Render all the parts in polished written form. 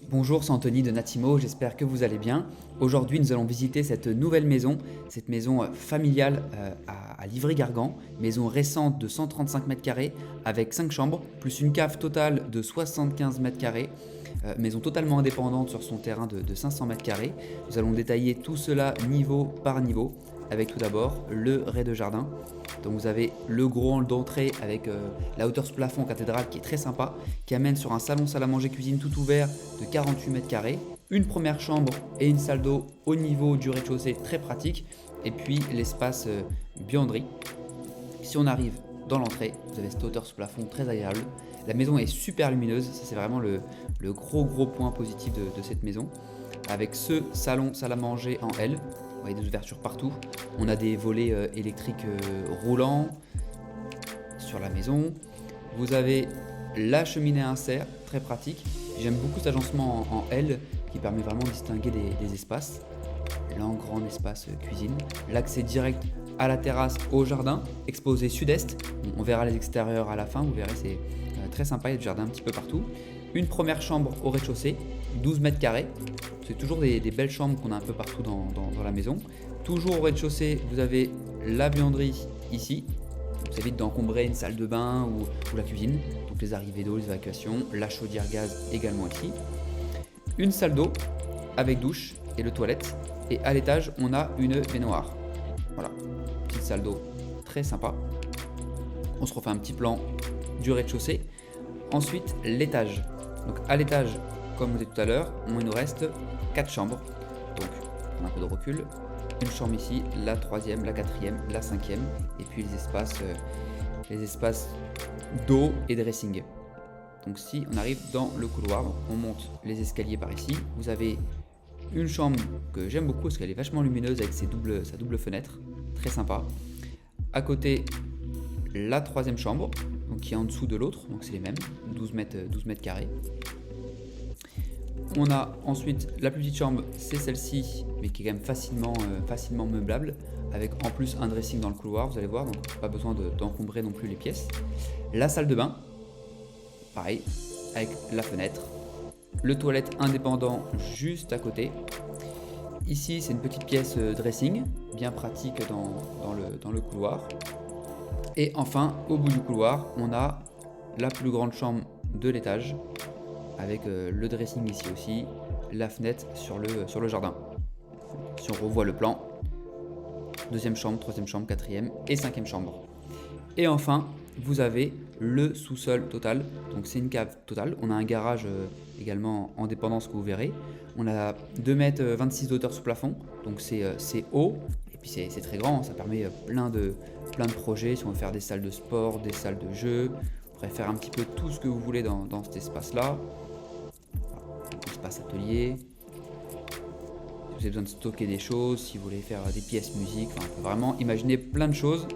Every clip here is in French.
Bonjour, c'est Anthony de Natimo, j'espère que vous allez bien. Aujourd'hui, nous allons visiter cette nouvelle maison, cette maison familiale à Livry-Gargan, maison récente de 135 mètres carrés avec 5 chambres, plus une cave totale de 75 mètres carrés, maison totalement indépendante sur son terrain de 500 mètres carrés. Nous allons détailler tout cela niveau par niveau, avec tout d'abord le rez-de-jardin. Donc vous avez le gros hall d'entrée avec la hauteur sous plafond cathédrale qui est très sympa, qui amène sur un salon salle à manger cuisine tout ouvert de 48 mètres carrés, une première chambre et une salle d'eau au niveau du rez-de-chaussée très pratique, et puis l'espace buanderie. Si on arrive dans l'entrée, vous avez cette hauteur sous plafond très agréable. La maison est super lumineuse, ça c'est vraiment le gros point positif de cette maison. Avec ce salon salle à manger en L, vous voyez des ouvertures partout. On a des volets électriques roulants sur la maison. Vous avez la cheminée à insert, très pratique. J'aime beaucoup cet agencement en L qui permet vraiment de distinguer des espaces. Là, en grand espace cuisine. L'accès direct à la terrasse, au jardin, exposé sud-est. On verra les extérieurs à la fin, vous verrez, c'est très sympa, il y a du jardin un petit peu partout. Une première chambre au rez-de-chaussée, 12 mètres carrés. C'est toujours des belles chambres qu'on a un peu partout dans la maison. Toujours au rez-de-chaussée, vous avez la buanderie ici. Ça évite d'encombrer une salle de bain ou la cuisine. Donc les arrivées d'eau, les évacuations, la chaudière gaz également ici. Une salle d'eau avec douche et le toilette. Et à l'étage, on a une baignoire. Voilà, petite salle d'eau très sympa. On se refait un petit plan du rez-de-chaussée. Ensuite, l'étage. Donc à l'étage, comme vous dit tout à l'heure, il nous reste 4 chambres. Donc, on a un peu de recul. Une chambre ici, la troisième, la quatrième, la cinquième. Et puis les espaces d'eau et dressing. Donc si on arrive dans le couloir, on monte les escaliers par ici. Vous avez une chambre que j'aime beaucoup parce qu'elle est vachement lumineuse avec sa double fenêtre. Très sympa. À côté, la troisième chambre, donc qui est en dessous de l'autre. Donc c'est les mêmes, 12 mètres carrés. On a ensuite la plus petite chambre, c'est celle-ci, mais qui est quand même facilement meublable, avec en plus un dressing dans le couloir, vous allez voir, donc pas besoin d'encombrer non plus les pièces. La salle de bain, pareil, avec la fenêtre. Le toilette indépendant juste à côté. Ici, c'est une petite pièce dressing, bien pratique dans le couloir. Et enfin, au bout du couloir, on a la plus grande chambre de l'étage, avec le dressing ici aussi, la fenêtre sur le jardin. Si on revoit le plan, deuxième chambre, troisième chambre, quatrième et cinquième chambre. Et enfin, vous avez le sous-sol total, donc c'est une cave totale. On a un garage également en dépendance que vous verrez. On a 2,26 m d'hauteur sous plafond, donc c'est haut, et puis c'est très grand, ça permet plein de projets. Si on veut faire des salles de sport, des salles de jeu, on pourrait faire un petit peu tout ce que vous voulez dans cet espace-là. Espace atelier, si vous avez besoin de stocker des choses, si vous voulez faire des pièces musique, on peut vraiment imaginer plein de choses.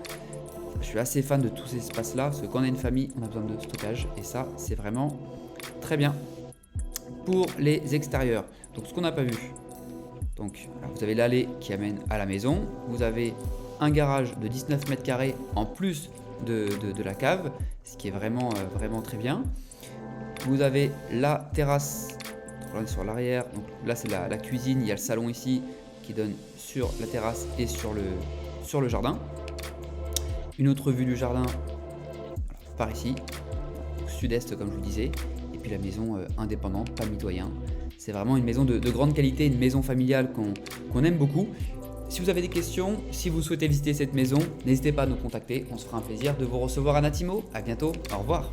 Je suis assez fan de tous ces espaces là parce que quand on a une famille, on a besoin de stockage et ça c'est vraiment très bien. Pour les extérieurs, donc ce qu'on n'a pas vu, donc alors vous avez l'allée qui amène à la maison, vous avez un garage de 19 mètres carrés en plus de la cave, ce qui est vraiment très bien. Vous avez la terrasse. Là, on est sur l'arrière, donc là c'est la cuisine, il y a le salon ici qui donne sur la terrasse et sur le jardin. Une autre vue du jardin par ici, sud-est comme je vous disais, et puis la maison indépendante, pas mitoyen. C'est vraiment une maison de grande qualité, une maison familiale qu'on aime beaucoup. Si vous avez des questions, si vous souhaitez visiter cette maison, n'hésitez pas à nous contacter, on se fera un plaisir de vous recevoir à Natimo. À bientôt, au revoir.